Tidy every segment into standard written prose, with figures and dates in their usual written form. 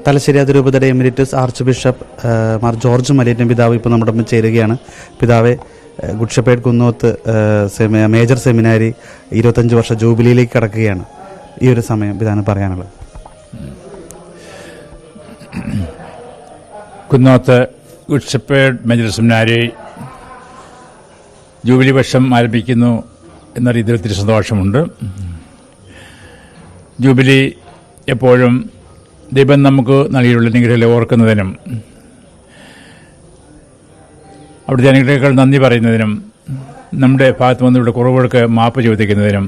തലശ്ശേരി അതിരൂപതയുടെ emeritus archbishop Mar George Malayattam പിതാവ് ഇപ്പോൾ നമ്മുടെ ഒപ്പം ചേരുകയാണ്. പിതാവെ, good shepherd Kunnoth major seminary 25 വർഷ ജൂബിലിയിലേക്ക് കടക്കുകയാണ്. ഈ ഒരു സമയം പിതാവിന് പറയാനുള്ളത്. Kunnoth good shepherd major seminary jubilee വർഷം ആരംഭിക്കുന്നു എന്നറിയത്തിൽ ഒത്തിരി സന്തോഷമുണ്ട്. ജൂബിലി എപ്പോഴും ദൈവം നമുക്ക് നൽകിയുള്ള അനുഗ്രഹങ്ങളെ ഓർക്കുന്നതിനും അവിടുത്തെ അനുഗ്രഹങ്ങൾ നന്ദി പറയുന്നതിനും നമ്മുടെ ഭാഗത്ത് വന്നിവിടെ കുറവുകൾക്ക് മാപ്പ് ചോദിക്കുന്നതിനും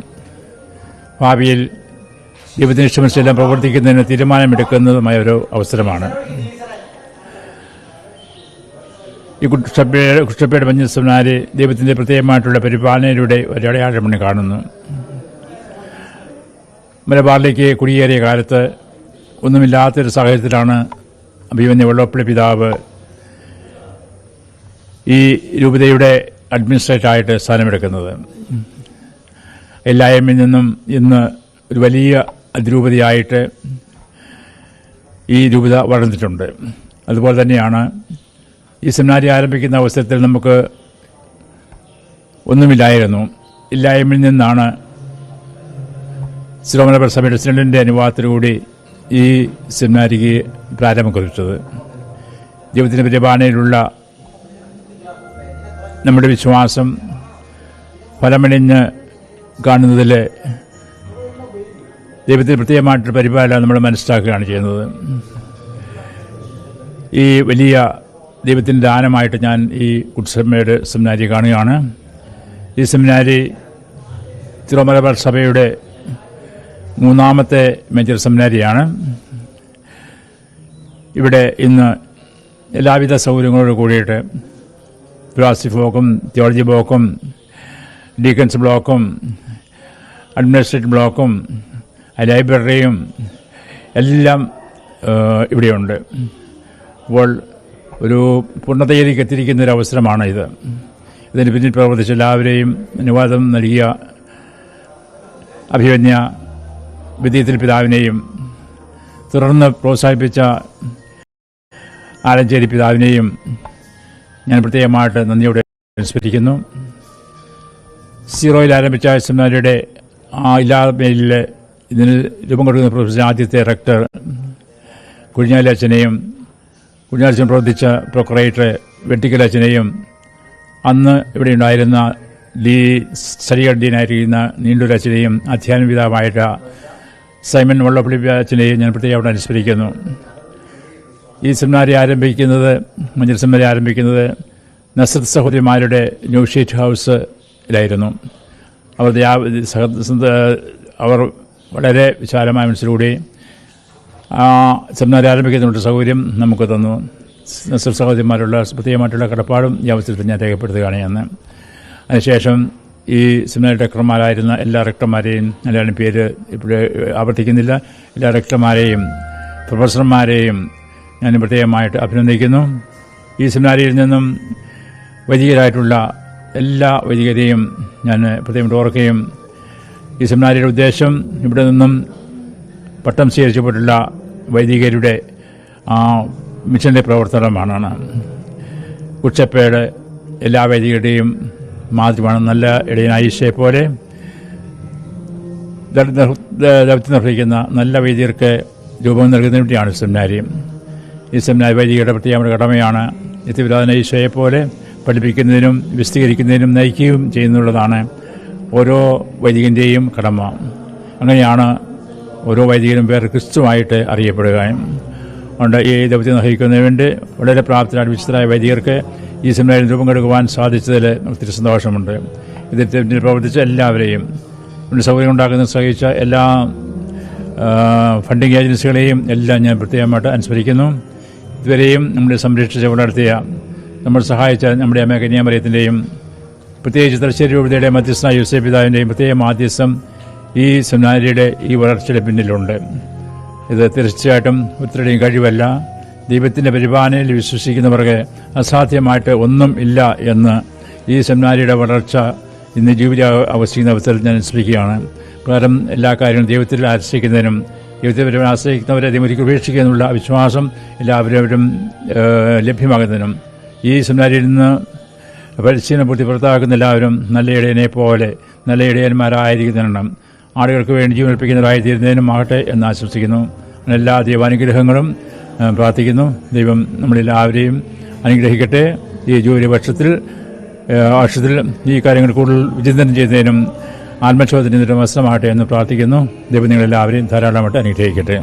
ഭാവിയിൽ ദൈവത്തിന് ഇഷ്ടമനുസരിച്ചെല്ലാം പ്രവർത്തിക്കുന്നതിന് തീരുമാനമെടുക്കുന്നതുമായ ഒരു അവസരമാണ്. ഈ കുട്ടപ്പേട് മഞ്ഞ സെമിനാരി ദൈവത്തിൻ്റെ പ്രത്യേകമായിട്ടുള്ള പരിപാലനയിലൂടെ ഒരു അടയാളമണി കാണുന്നു. മലബാറിലേക്ക് കുടിയേറിയ കാലത്ത് ഒന്നുമില്ലാത്തൊരു സാഹചര്യത്തിലാണ് അഭിമന്യ വെള്ളോപ്പള്ളി പിതാവ് ഈ രൂപതയുടെ അഡ്മിനിസ്ട്രേറ്ററായിട്ട് സ്ഥാനമെടുക്കുന്നത്. എല്ലായ്മയിൽ നിന്നും ഇന്ന് ഒരു വലിയ അതിരൂപതയായിട്ട് ഈ രൂപത വളർന്നിട്ടുണ്ട്. അതുപോലെ തന്നെയാണ് ഈ സെമിനാരി ആരംഭിക്കുന്ന അവസരത്തിൽ നമുക്ക് ഒന്നുമില്ലായിരുന്നു. ഇല്ലായ്മയിൽ നിന്നാണ് സിറോ സഭയുടെ സിനഡിൻ്റെ അനുവാദത്തോടുകൂടി ഈ സെമിനാരിക്ക് പ്രാരംഭം കുറിച്ചത്. ദൈവത്തിൻ്റെ പരിപാലനയിലുള്ള നമ്മുടെ വിശ്വാസം ഫലമണിഞ്ഞ് കാണുന്നതിൽ ദൈവത്തിന് പ്രത്യേകമായിട്ടൊരു പരിപാലന നമ്മൾ മനസ്സിലാക്കുകയാണ് ചെയ്യുന്നത്. ഈ വലിയ ദൈവത്തിൻ്റെ ദാനമായിട്ട് ഞാൻ ഈ ഗുഡ് ഷെപ്പേർഡ് സെമിനാരി കാണുകയാണ്. ഈ സെമിനാരി സിറോ മലബാർ സഭയുടെ 3ാമത്തെ മേജർ സെമിനാരിയാണ്. ഇവിടെ ഇന്ന് എല്ലാവിധ സൗകര്യങ്ങളോട് കൂടിയിട്ട് ഫിലോസഫി ബ്ലോക്കും തിയോളജി ബ്ലോക്കും ഡീക്കൻസ് ബ്ലോക്കും അഡ്മിനിസ്ട്രേറ്റീവ് ബ്ലോക്കും ലൈബ്രറിയും എല്ലാം ഇവിടെയുണ്ട്. അപ്പോൾ ഒരു പൂർണ്ണതയിലേക്ക് എത്തിയിരിക്കുന്ന ഒരു അവസരമാണ് ഇത്. ഇതിന് പിന്നിൽ പ്രവർത്തിച്ച എല്ലാവരെയും അനുവാദം നൽകിയ അഭിമന്യ വിദ്യത്തിൽ പിതാവിനെയും തുടർന്ന് പ്രോത്സാഹിപ്പിച്ച ആലഞ്ചേരി പിതാവിനെയും ഞാൻ പ്രത്യേകമായിട്ട് നന്ദിയോടെ അനുസ്മരിക്കുന്നു. സീറോയിൽ ആരംഭിച്ച സെമിനാരിയുടെ ഇല്ലാമേലിൽ ഇതിന് രൂപം കൊടുക്കുന്ന പ്രൊഫസർ ആദ്യത്തെ റെക്ടർ കുഴിഞ്ഞാലി അച്ഛനെയും കുഴിഞ്ഞാലച്ഛൻ പ്രവർത്തിച്ച പ്രൊക്രേറ്റർ വെട്ടിക്കൽ അച്ഛനെയും അന്ന് ഇവിടെ ഉണ്ടായിരുന്ന സ്റ്റഡികൾ ഡീനായിരിക്കുന്ന നീണ്ടൂർ അച്ഛനെയും അധ്യാപന പിതാവായിട്ട് സൈമൺ വള്ളപ്പള്ളി അച്ഛനെയും ഞാൻ പ്രത്യേകം അനുസ്മരിക്കുന്നു. ഈ സെമിനാരി ആരംഭിക്കുന്നത് മഞ്ഞൾ സെമിനാരി ആരംഭിക്കുന്നത് നസ്രത്ത് സഹോദരിമാരുടെ ന്യൂഷീറ്റ് ഹൗസിലായിരുന്നു. അവർ വളരെ വിശാലമായ മനസ്സിലൂടെ ആ സെമിനാരി ആരംഭിക്കുന്നതിനുള്ള സൗകര്യം നമുക്ക് തന്നു. നസ്രത്ത് സഹോദരിമാരുള്ള പ്രത്യേകമായിട്ടുള്ള കടപ്പാടും ഈ അവസരത്തിൽ ഞാൻ രേഖപ്പെടുത്തുകയാണ് എന്ന്. അതിനുശേഷം ഈ സെമിനാരി റെക്ടർമാരായിരുന്ന എല്ലാ റെക്ടർമാരെയും എല്ലാവരുടെയും പേര് ഇവിടെ ആവർത്തിക്കുന്നില്ല, എല്ലാ റെക്ടർമാരെയും പ്രൊഫസർമാരെയും ഞാൻ പ്രത്യേകമായിട്ട് അഭിനന്ദിക്കുന്നു. ഈ സെമിനാരിയിൽ നിന്നും വൈദികരായിട്ടുള്ള എല്ലാ വൈദികരെയും ഞാൻ പ്രത്യേകം ഓർക്കുകയും ഈ സെമിനാരിയുടെ ഉദ്ദേശം ഇവിടെ നിന്നും പട്ടം സ്വീകരിച്ചപ്പെട്ടുള്ള വൈദികരുടെ മിഷന്റെ പ്രവർത്തനമാണ്. ഗുഡ് ഷെപ്പേർഡ് എല്ലാ വൈദികരുടെയും മാതൃമാണ്. നല്ല ഇടയനായ ഈശോയെ പോലെ ദൗത്യം നിർവഹിക്കുന്ന നല്ല വൈദികർക്ക് രൂപം നൽകുന്നതിന് വേണ്ടിയാണ് സെമിനാരി. ഈ സെമിനാരി വൈദികരുടെ പ്രത്യേക കടമയാണ് നിത്യവിരാധന ഈശോയെ പോലെ പഠിപ്പിക്കുന്നതിനും വിശദീകരിക്കുന്നതിനും നയിക്കുകയും ചെയ്യുന്നുള്ളതാണ് ഓരോ വൈദികൻ്റെയും കടമ. അങ്ങനെയാണ് ഓരോ വൈദികനും വേറെ ക്രിസ്തുവായിട്ട് അറിയപ്പെടുകയും ഉണ്ട്. ഈ ദൗത്യം നിർവഹിക്കുന്നതിന് വേണ്ടി വളരെ പ്രാപ്തരായ വിശുദ്ധരായ വൈദികർക്ക് ഈ സെമിനാരിൽ രൂപം കൊടുക്കുവാൻ സാധിച്ചതിൽ ഒത്തിരി സന്തോഷമുണ്ട്. ഇതിൽ പ്രവർത്തിച്ച എല്ലാവരെയും സൗകര്യം ഉണ്ടാക്കുന്ന സഹിച്ച എല്ലാ ഫണ്ടിങ് ഏജൻസികളെയും എല്ലാം ഞാൻ പ്രത്യേകമായിട്ട് അനുസ്മരിക്കുന്നു. ഇതുവരെയും നമ്മളെ സംരക്ഷിച്ച് വളർത്തിയ നമ്മൾ സഹായിച്ച നമ്മുടെ അമ്മ കന്യാമറിയത്തിൻ്റെയും പ്രത്യേകിച്ച് തലശ്ശേരി രൂപതയുടെ മധ്യസ്ഥനായ യൂസഫ് പിതാവിൻ്റെയും പ്രത്യേക മാധ്യസ്ഥം ഈ സെമിനാരിയുടെ ഈ വളർച്ചയുടെ പിന്നിലുണ്ട്. ഇത് തീർച്ചയായിട്ടും ഒത്തിരിയും കഴിവല്ല. ദൈവത്തിൻ്റെ പരിപാലനയിൽ വിശ്വസിക്കുന്നവർക്ക് അസാധ്യമായിട്ട് ഒന്നും ഇല്ല എന്ന് ഈ സെമിനാരിയുടെ വളർച്ച ഇന്ന് ജീവിത അവസ്ഥിക്കുന്ന അവസരത്തിൽ ഞാൻ അനുസ്മരിക്കുകയാണ്. കാരണം എല്ലാ കാര്യങ്ങളും ദൈവത്തിൽ ആശ്രയിക്കുന്നതിനും ദൈവത്തെ ആശ്രയിക്കുന്നവരെ ദൈവം ഒരിക്കലും ഉപേക്ഷിക്കുക എന്നുള്ള വിശ്വാസം എല്ലാവരും ലഭ്യമാകുന്നതിനും ഈ സെമിനാരിയിൽ നിന്ന് പരിശീലനം പൂർത്തി പുറത്താക്കുന്ന എല്ലാവരും നല്ല ഇടയനെ പോലെ നല്ല ഇടയന്മാരായിരിക്കുന്നതിനും ആളുകൾക്ക് വേണ്ടി ജീവനർപ്പിക്കുന്നവരായിത്തീരുന്നതിനും ആകട്ടെ എന്ന് ആശംസിക്കുന്നു. എല്ലാ ദൈവാനുഗ്രഹങ്ങളും പ്രാർത്ഥിക്കുന്നു. ദൈവം നമ്മളെല്ലാവരെയും അനുഗ്രഹിക്കട്ടെ. ഈ ജൂബിലി വർഷത്തിൽ ഈ കാര്യങ്ങൾ കൂടുതൽ വിചിന്തനം ചെയ്യുന്നതിനും ആത്മശോധനയുടെ അവസരമാകട്ടെ എന്ന് പ്രാർത്ഥിക്കുന്നു. ദൈവം നിങ്ങളെല്ലാവരെയും ധാരാളമായിട്ട് അനുഗ്രഹിക്കട്ടെ.